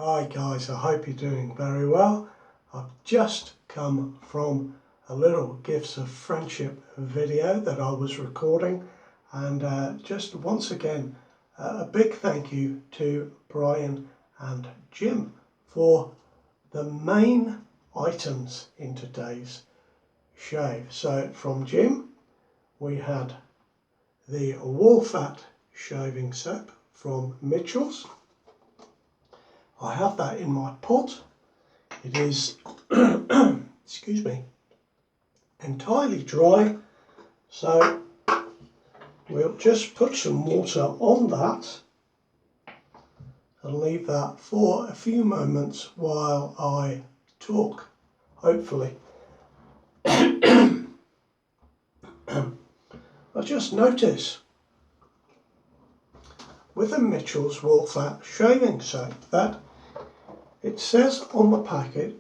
Hi guys, I hope you're doing very well. I've just come from a little Gifts of Friendship video that I was recording, and just once again a big thank you to Brian and Jim for the main items in today's shave. So from Jim we had the wool fat shaving soap from Mitchell's. I have that in my pot. It is, excuse me, entirely dry, so we'll just put some water on that and leave that for a few moments while I talk, hopefully. I just noticed with the Mitchell's wool fat shaving soap that it says on the packet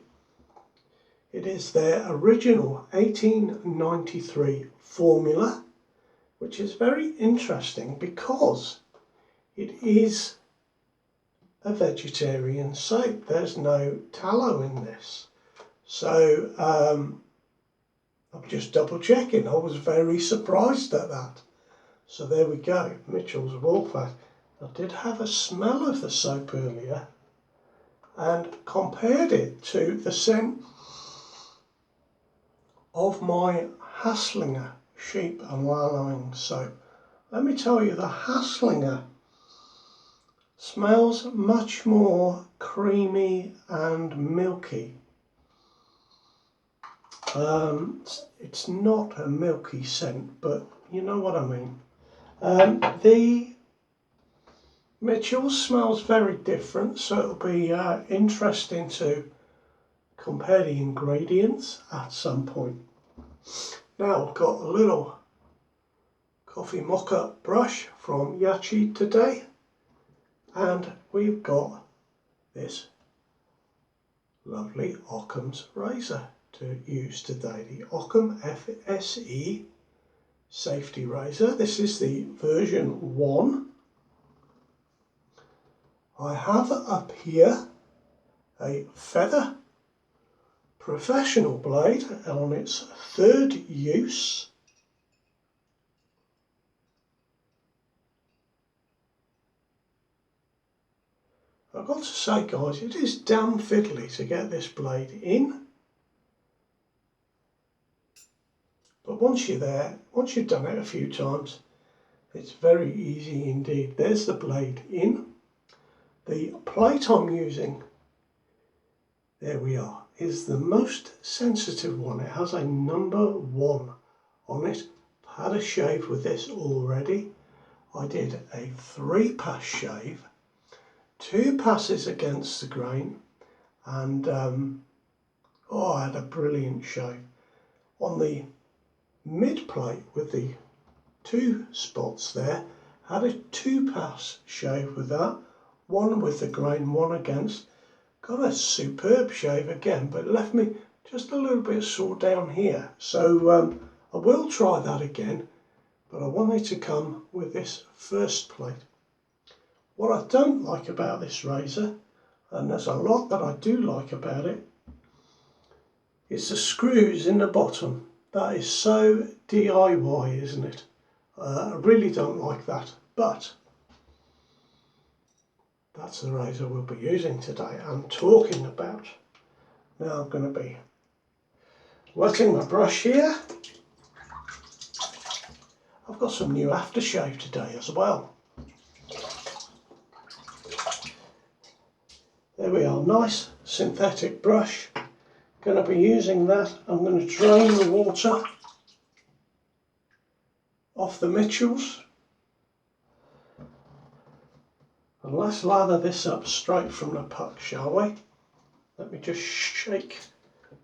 it is their original 1893 formula, which is very interesting because it is a vegetarian soap. There's no tallow in this. So I'm just double checking. I was very surprised at that. So there we go, Mitchell's wool fat. I did have a smell of the soap earlier and compared it to the scent of my Hasslinger sheep and wallowing soap. Let me tell you, the Hasslinger smells much more creamy and milky. It's not a milky scent, but you know what I mean. The Mitchell's smells very different, so it'll be interesting to compare the ingredients at some point. Now I've got a little coffee mocha brush from Yachi today, and we've got this lovely Occam's razor to use today, the Occam FSE safety razor. This is the version 1. I have up here a Feather professional blade on its 3rd use. I've got to say guys, it is damn fiddly to get this blade in. But once you're there, once you've done it a few times, it's very easy indeed. There's the blade in. The plate I'm using, there we are, is the most sensitive one. It has a number 1 on it. I've had a shave with this already. I did a 3-pass shave, 2 passes against the grain, and I had a brilliant shave. On the mid plate with the 2 spots there, had a 2-pass shave with that, 1 with the grain, 1 against. Got a superb shave again, but it left me just a little bit sore down here. So I will try that again, but I wanted to come with this first plate. What I don't like about this razor, and there's a lot that I do like about it, is the screws in the bottom. That is so DIY, isn't it? I really don't like that, but that's the razor we'll be using today and talking about. Now I'm going to be wetting my brush here. I've got some new aftershave today as well. There we are, nice synthetic brush. Going to be using that. I'm going to drain the water off the Mitchell's. And let's lather this up straight from the puck, shall we? Let me just shake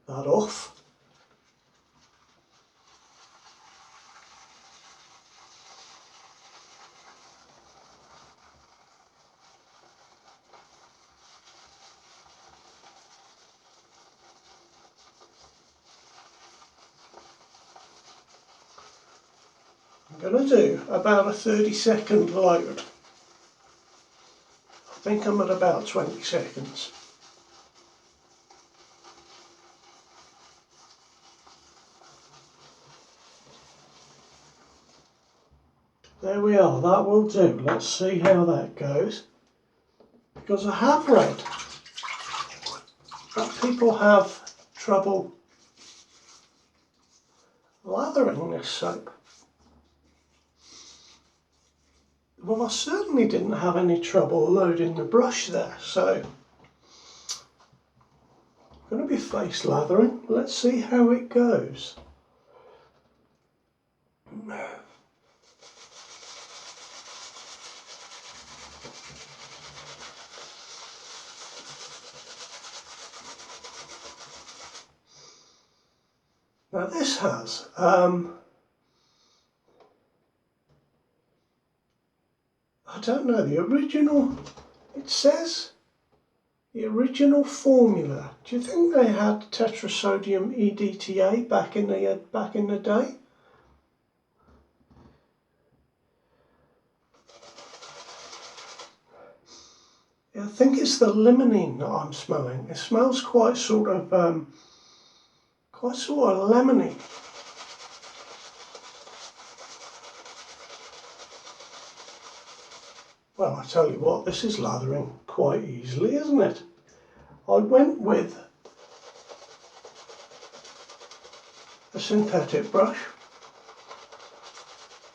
that off. I'm going to do about a 30-second load of think I'm at about 20 seconds. There we are, that will do. Let's see how that goes. Because I have read that people have trouble lathering this soap. Well, I certainly didn't have any trouble loading the brush there, so I'm going to be face lathering. Let's see how it goes. Now this has I don't know, the original, it says the original formula. Do you think they had tetrasodium EDTA back in the day? Yeah, I think it's the limonene that I'm smelling. It smells quite sort of lemony. Well, I tell you what, this is lathering quite easily, isn't it? I went with a synthetic brush,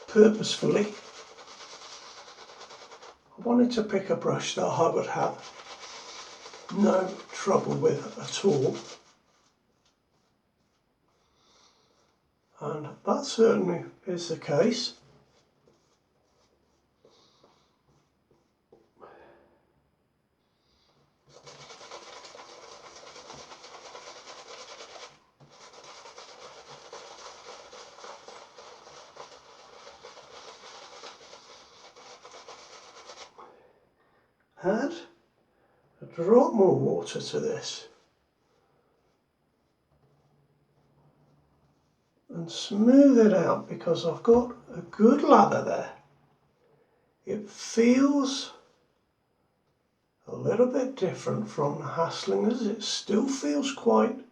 purposefully. I wanted to pick a brush that I would have no trouble with at all. And that certainly is the case. Add a drop more water to this and smooth it out, because I've got a good lather there. It feels a little bit different from the Haslingers. It still feels quite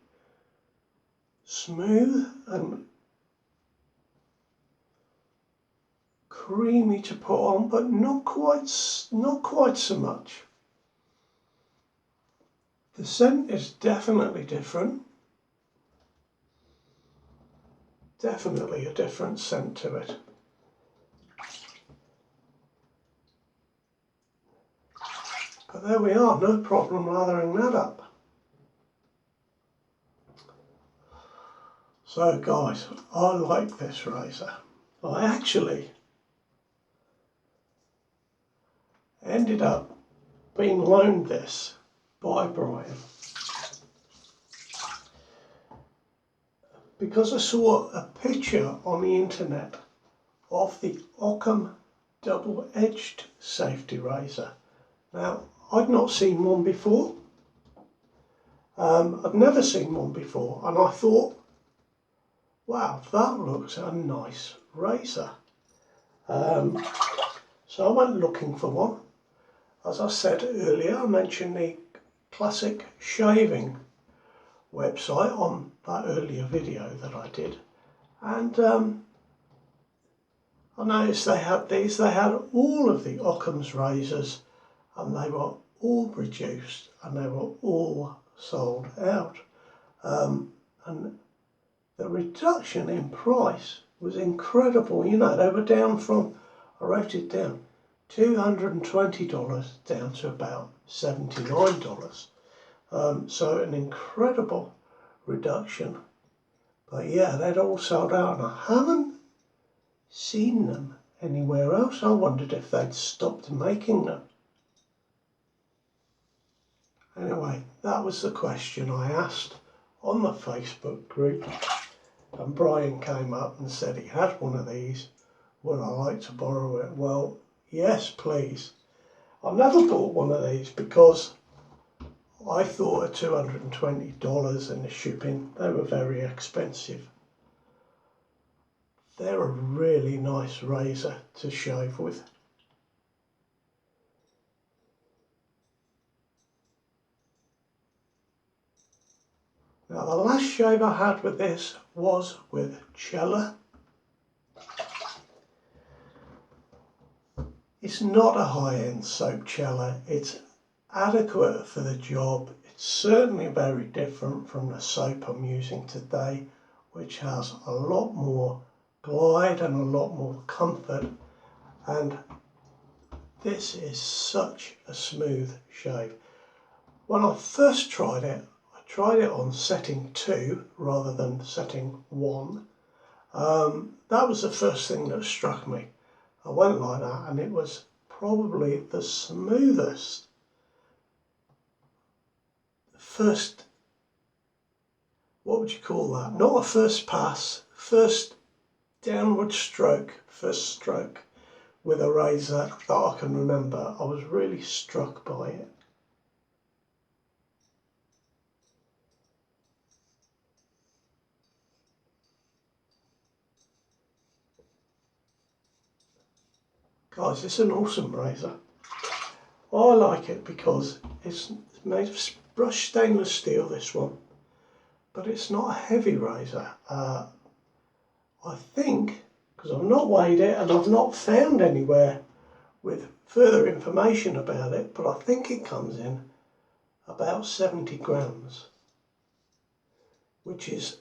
smooth and creamy to put on, but not quite so much. The scent is definitely different. Definitely a different scent to it. But there we are, no problem lathering that up. So guys, I like this razor. I actually ended up being loaned this by Brian because I saw a picture on the internet of the Occam double-edged safety razor. Now, I'd not seen one before. I've never seen one before, and I thought, wow, that looks a nice razor. So I went looking for one. As I said earlier, I mentioned the classic shaving website on that earlier video that I did, and I noticed they had these. They had all of the Occam's razors, and they were all reduced, and they were all sold out. And the reduction in price was incredible. You know, they were down from, I wrote it down, $220 down to about $79. So an incredible reduction. But yeah, they'd all sold out, and I haven't seen them anywhere else. I wondered if they'd stopped making them. Anyway, that was the question I asked on the Facebook group, and Brian came up and said he had one of these. Would I like to borrow it? Well, yes, please. I never bought one of these because I thought at $220 in the shipping, they were very expensive. They're a really nice razor to shave with. Now the last shave I had with this was with Cella. It's not a high-end soap, Cella. It's adequate for the job. It's certainly very different from the soap I'm using today, which has a lot more glide and a lot more comfort, and this is such a smooth shave. When I first tried it, I tried it on setting 2 rather than setting 1. That was the first thing that struck me. I went like that and it was probably the smoothest first, what would you call that? Not a first pass, first downward stroke, first stroke with a razor that I can remember. I was really struck by it. Guys, it's an awesome razor. I like it because it's made of brushed stainless steel, this one, but it's not a heavy razor. I think, because I've not weighed it and I've not found anywhere with further information about it, but I think it comes in about 70 grams, which is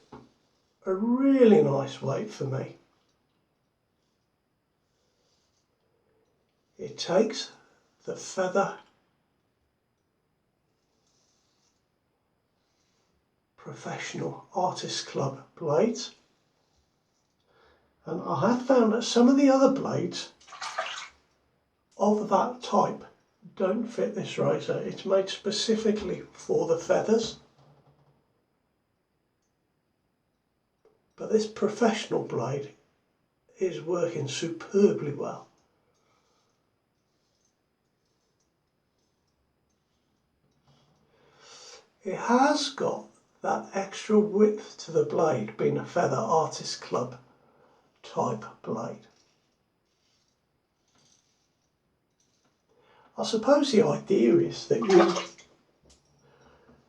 a really nice weight for me. It takes the Feather Professional Artist Club blades, and I have found that some of the other blades of that type don't fit this razor. It's made specifically for the feathers, but this professional blade is working superbly well. It has got that extra width to the blade, being a Feather Artist Club type blade. I suppose the idea is that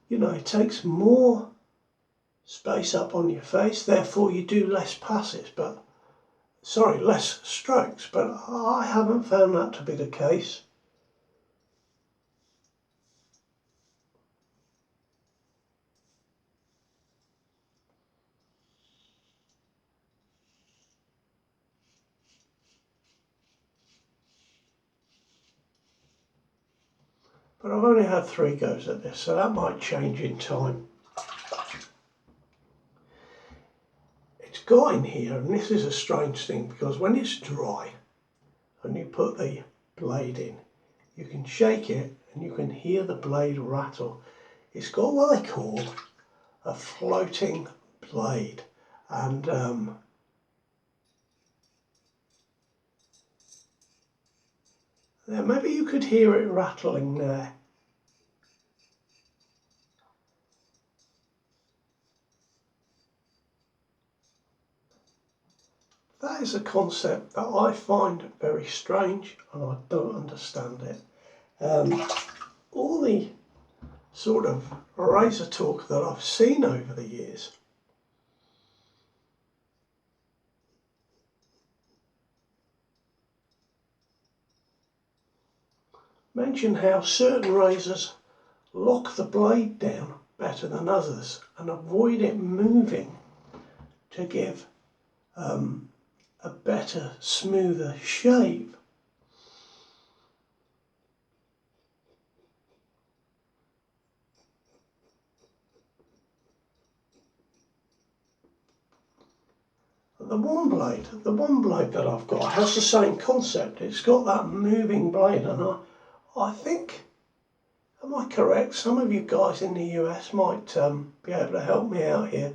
you know, it takes more space up on your face, therefore you do less passes, but sorry, less strokes, but I haven't found that to be the case. But I've only had 3 goes at this, so that might change in time. It's got in here, and this is a strange thing, because when it's dry and you put the blade in, you can shake it and you can hear the blade rattle. It's got what they call a floating blade, and maybe you could hear it rattling there. That is a concept that I find very strange, and I don't understand it. All the sort of razor talk that I've seen over the years mention how certain razors lock the blade down better than others and avoid it moving to give a better, smoother shave. The one blade that I've got has the same concept. It's got that moving blade, and I think, am I correct? Some of you guys in the US might be able to help me out here.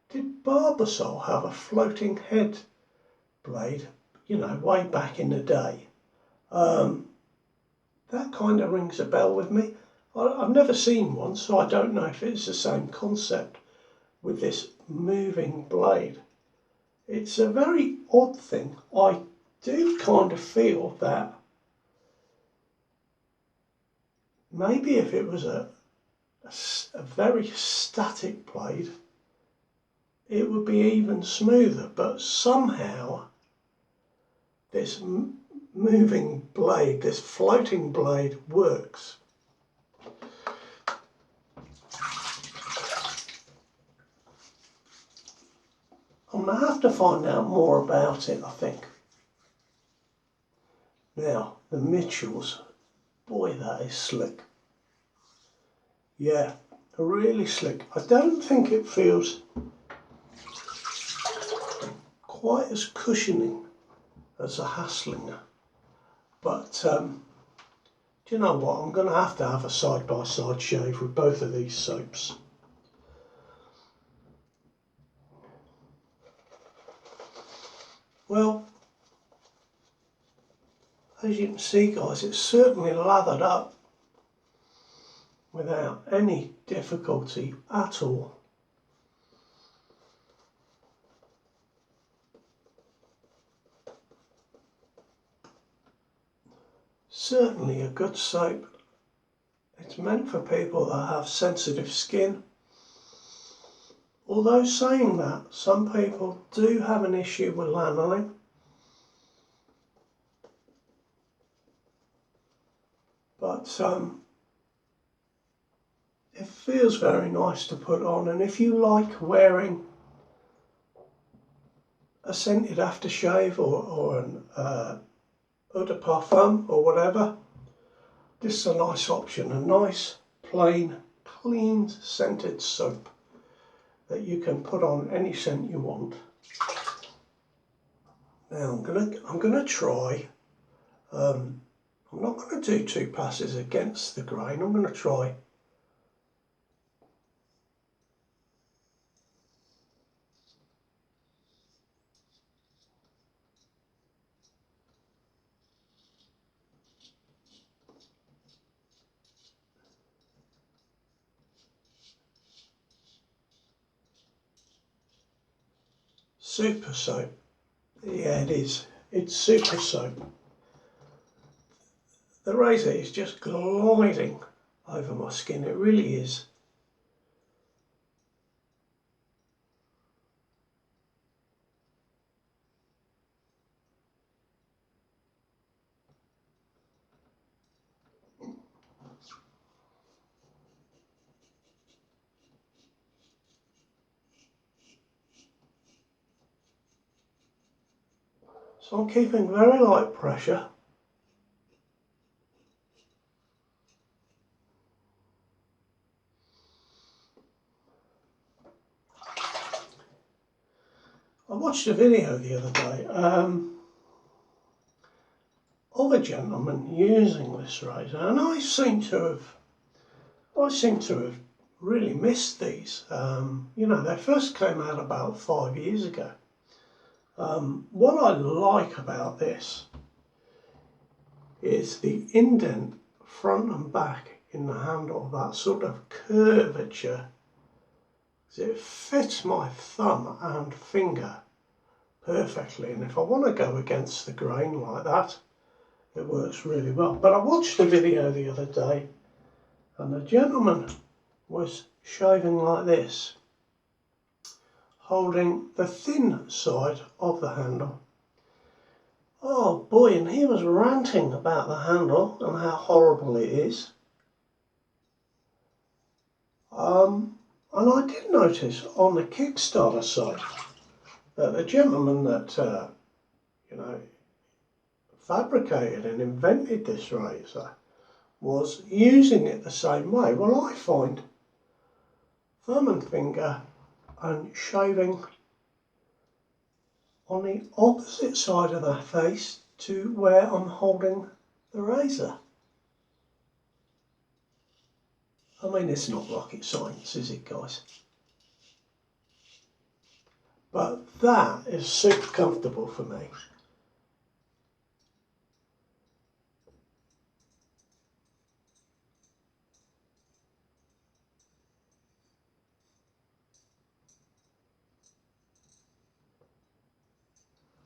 Did Barbasol have a floating head blade, you know, way back in the day? That kind of rings a bell with me. I've never seen one, so I don't know if it's the same concept with this moving blade. It's a very odd thing. I do kind of feel that maybe if it was a a very static blade, it would be even smoother, but somehow this moving blade, this floating blade works. I'm going to have to find out more about it, I think. Now, the Mitchells, boy, that is slick. Yeah, really slick. I don't think it feels quite as cushioning as a Hasslinger, but do you know what? I'm going to have a side-by-side shave with both of these soaps. Well, as you can see, guys, it's certainly lathered up without any difficulty at all. Certainly a good soap. It's meant for people that have sensitive skin. Although saying that, some people do have an issue with lanolin. But it feels very nice to put on, and if you like wearing a scented aftershave or an eau de parfum or whatever, this is a nice option, a nice, plain, clean scented soap that you can put on any scent you want. Now I'm gonna try. I'm not going to do 2 passes against the grain. I'm going to try super soap. Yeah, it is. It's super soap. The razor is just gliding over my skin. It really is. So I'm keeping very light pressure. I watched a video the other day of a gentleman using this razor, and I seem to have really missed these. You know, they first came out about 5 years ago. What I like about this is the indent front and back in the handle, that sort of curvature. It fits my thumb and finger perfectly, and if I want to go against the grain like that, it works really well. But I watched a video the other day and the gentleman was shaving like this, holding the thin side of the handle. Oh boy, and he was ranting about the handle and how horrible it is. And I did notice on the Kickstarter site that the gentleman that you know, fabricated and invented this razor was using it the same way. Well, I find thumb and finger and shaving on the opposite side of the face to where I'm holding the razor. I mean, it's not rocket science, is it, guys? But that is super comfortable for me.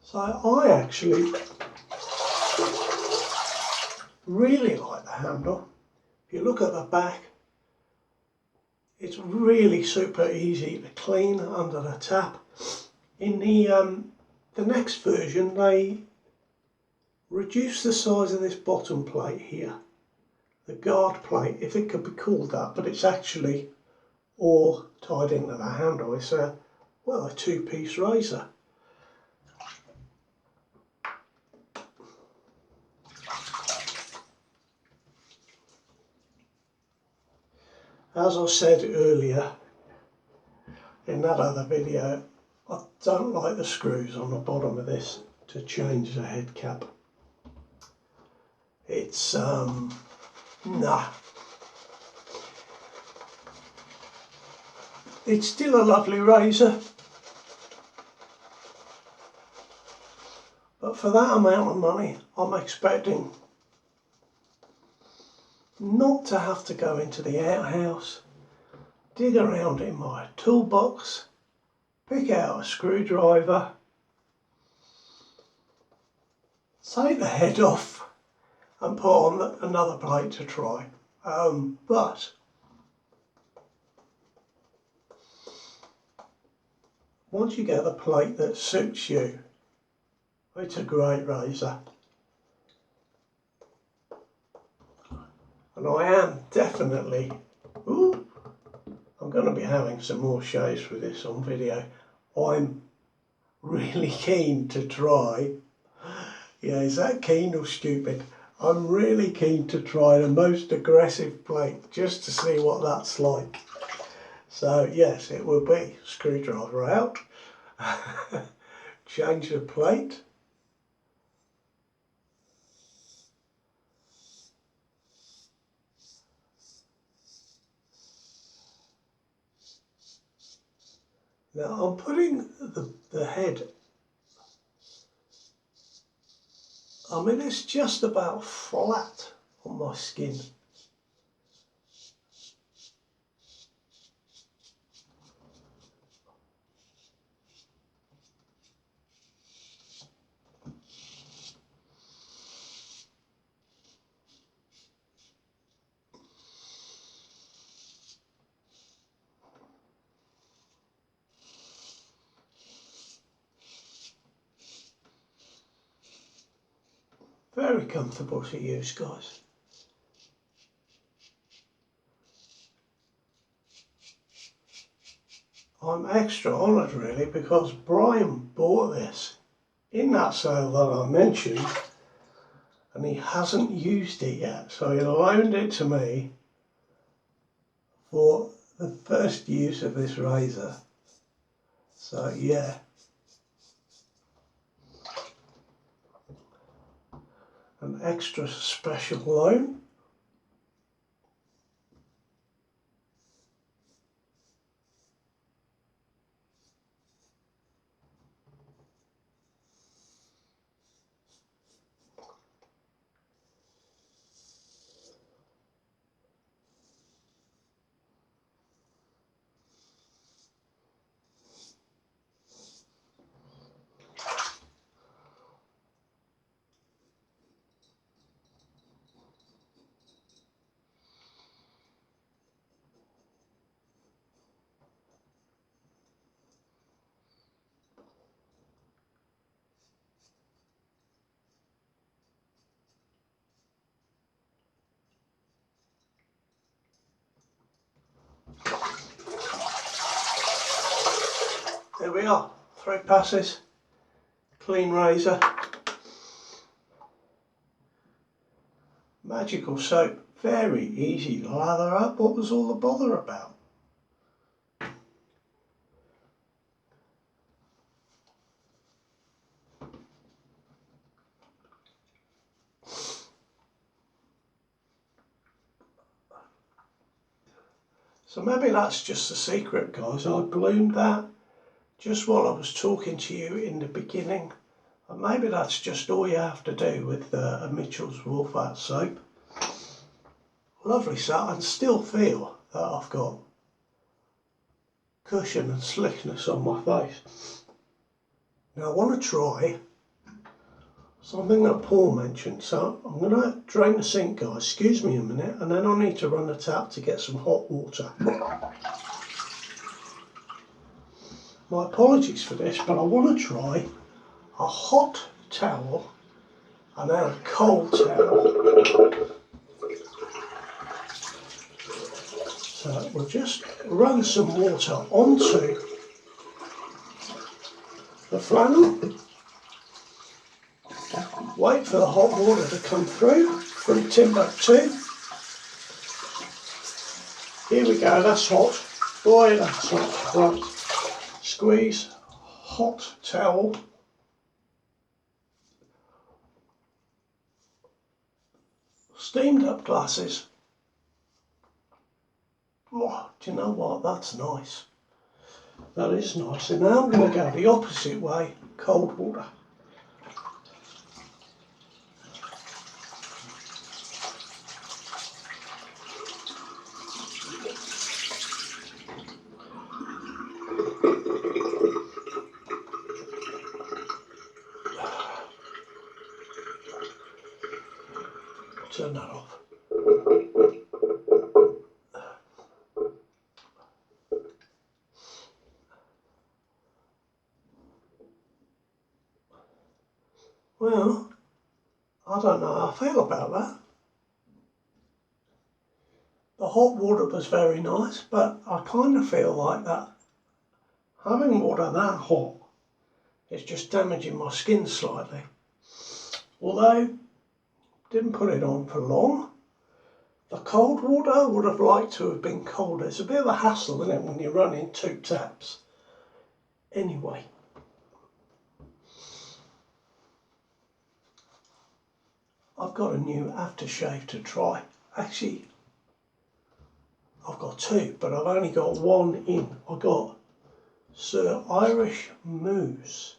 So I actually really like the handle. If you look at the back, It's really super easy to clean under the tap. In the next version, they reduce the size of this bottom plate here, the guard plate, if it could be called that, but it's actually all tied into the handle. It's a two-piece razor. As I said earlier in that other video, I don't like the screws on the bottom of this to change the head cap. It's nah. It's still a lovely razor, but for that amount of money, I'm expecting not to have to go into the outhouse, dig around in my toolbox, pick out a screwdriver, take the head off and put on another plate to try. But once you get the plate that suits you, it's a great razor. And I am definitely, I'm going to be having some more shaves with this on video. I'm really keen to try, yeah, is that keen or stupid? I'm really keen to try the most aggressive plate just to see what that's like. So yes, it will be screwdriver out, change the plate. Now I'm putting the head, I mean it's just about flat on my skin. Very comfortable to use, guys. I'm extra honoured really because Brian bought this in that sale that I mentioned and he hasn't used it yet, so he loaned it to me for the first use of this razor. So yeah, an extra special loan. There we are, 3 passes, clean razor, magical soap, very easy to lather up. What was all the bother about? So maybe that's just the secret, guys. I bloomed that just while I was talking to you in the beginning. And maybe that's just all you have to do with a Mitchell's Raw Fat soap. Lovely soap, and still feel that I've got cushion and slickness on my face. Now I want to try something that Paul mentioned. So I'm going to drain the sink, guys. Excuse me a minute, and then I need to run the tap to get some hot water. My apologies for this, but I want to try a hot towel and then a cold towel. So we'll just run some water onto the flannel. Wait for the hot water to come through from Timbuktu. Here we go, that's hot. Boy, that's hot. Right. Squeeze hot towel. Steamed up glasses. Oh, do you know what? That's nice. That is nice. And now I'm going to go the opposite way, cold water. Turn that off. Well, I don't know how I feel about that. The hot water was very nice, but I kind of feel like that having water that hot is just damaging my skin slightly. Although, didn't put it on for long. The cold water would have liked to have been colder. It's a bit of a hassle, isn't it, when you're running 2 taps. Anyway. I've got a new aftershave to try. Actually, I've got 2, but I've only got 1 in. I've got Sir Irish Mousse,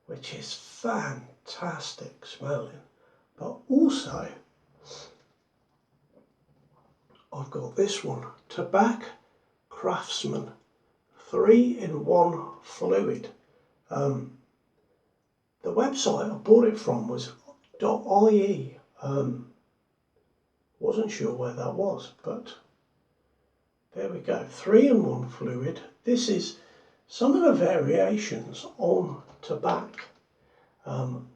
which is fantastic smelling. But also, I've got this one, Tobacco Craftsman 3-in-1 fluid. The website I bought it from was .ie. Wasn't sure where that was, but there we go. 3-in-1 fluid. This is some of the variations on tobacco.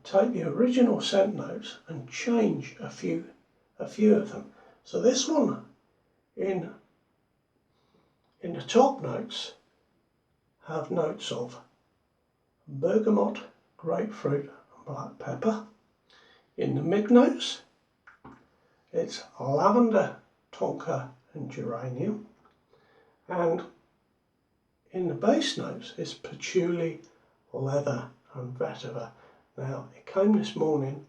Take the original scent notes and change a few of them. So this one in the top notes have notes of bergamot, grapefruit and black pepper. In the mid notes it's lavender, tonka and geranium, and in the base notes it's patchouli, leather and vetiver. Now it came this morning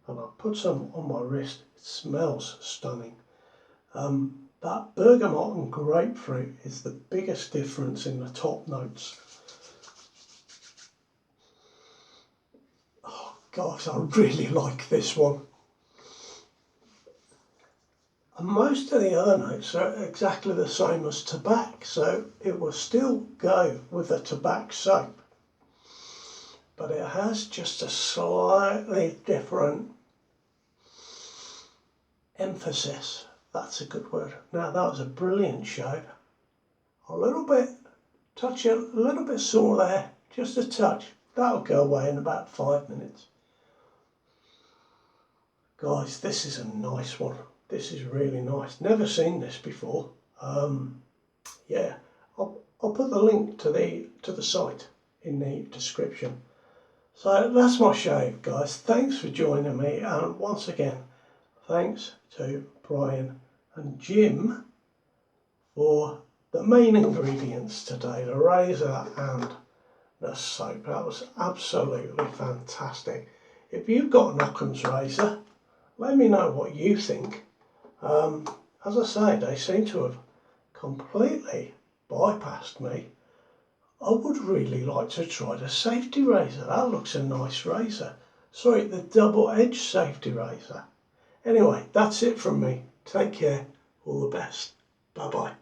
and I put some on my wrist. It smells stunning. That bergamot and grapefruit is the biggest difference in the top notes. Oh gosh, I really like this one. And most of the other notes are exactly the same as tobacco, so it will still go with the tobacco soap. But it has just a slightly different emphasis. That's a good word. Now that was a brilliant shave. A little bit sore there, just a touch. That'll go away in about 5 minutes. Guys, this is a nice one. This is really nice. Never seen this before. Yeah, I'll put the link to the site in the description. So that's my shave, guys. Thanks for joining me, and once again, thanks to Brian and Jim for the main ingredients today, the razor and the soap. That was absolutely fantastic. If you've got an Occam's razor, let me know what you think. As I say, they seem to have completely bypassed me. I would really like to try the safety razor. That looks a nice razor. Sorry, the double-edged safety razor. Anyway, that's it from me. Take care. All the best. Bye-bye.